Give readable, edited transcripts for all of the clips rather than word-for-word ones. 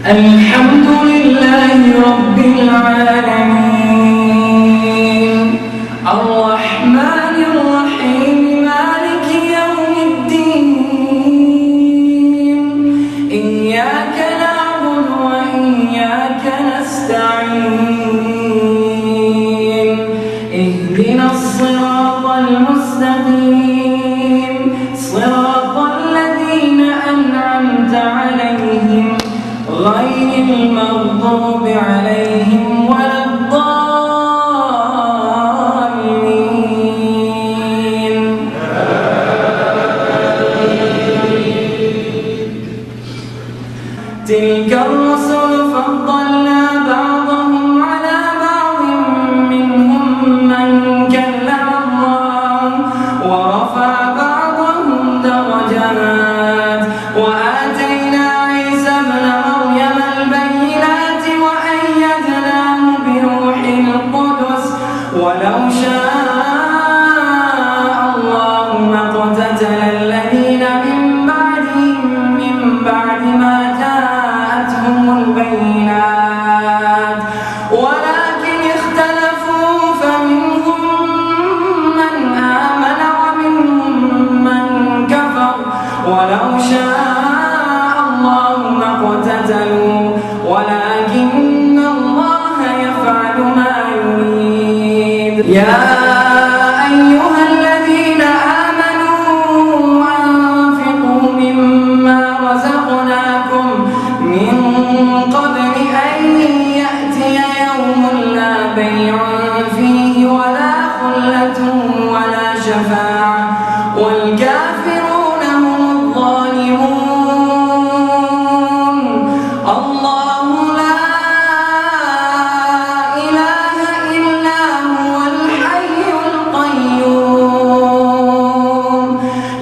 الحمد لله رب العالمين الرحمن الرحيم مالك يوم الدين إياك نعبد وإياك نستعين اهدنا الصراط المستقيم صراط الذين أنعمت عليهم غير المغضوب عليهم ولا الضالين. تلك الرسل فضلنا بعضهم على بعض منهم من كلم الله ورفع بعضهم درجات وآتينا عيسى ابن مريم البينات وأيدناه بروح القدس ولو شاء الله ما اقتتل الذين من بعدهم من بعد ما جاءتهم البينات ولكن اختلفوا فمنهم من آمن ومنهم من كفر ولو شاء الله ما اقتتلوا ولكن الله يفعل ما يريد. يا أيها الذين آمنوا أنفقوا مما رزقناكم من قبل أن يأتي يوم لا بيع فيه ولا خلة ولا شفاعة والكافرون هم الظالمون. الله لا إله إلا هو الحي القيوم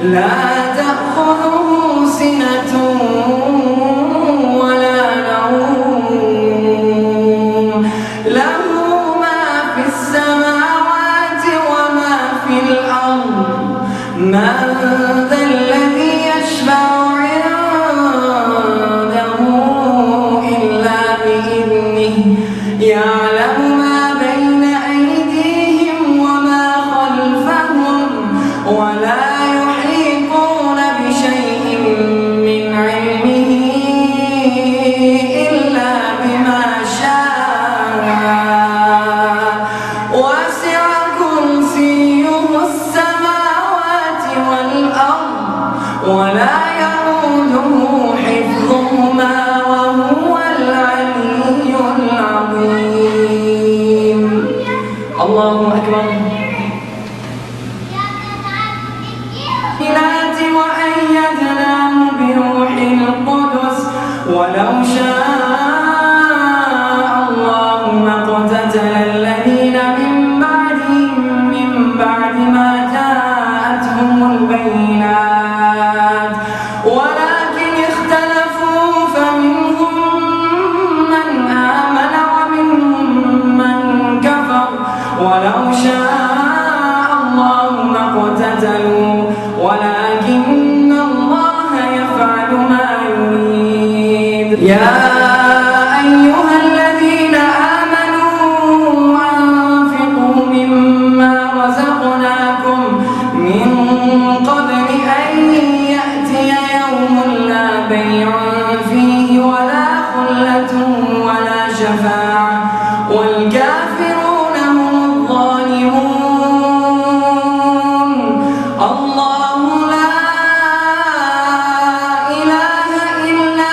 لا تأخذه سنة ولا نوم له ما في السماوات وما في الأرض من ذا الذي يشفع عنده إلا بإذنه يعلم ما بين أيديهم وما خلفهم ولا يحيطون بشيء من علمه إلا بما شاء وسع كرسيه السماوات والأرض ولا يئوده حفظهما وهو العلي العظيم. الله أكبر. وأيدناه بروح القدس ولو شاء الله ما اقتتل الذين من بعدهم من بعد ما جاءتهم البينات ولكن اختلفوا فمنهم من آمن ومنهم من كفر ولو شاء الله ما اقتتلوا ولكن الله يفعل ما يريد. يا أيها الذين آمنوا أنفقوا مما رزقناكم من قبل أن يأتي يوم لا بيع فيه ولا خلة ولا شفاعة والكافرون هم الظالمون. الله لا إله إلا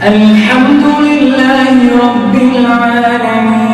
الحمد لله رب العالمين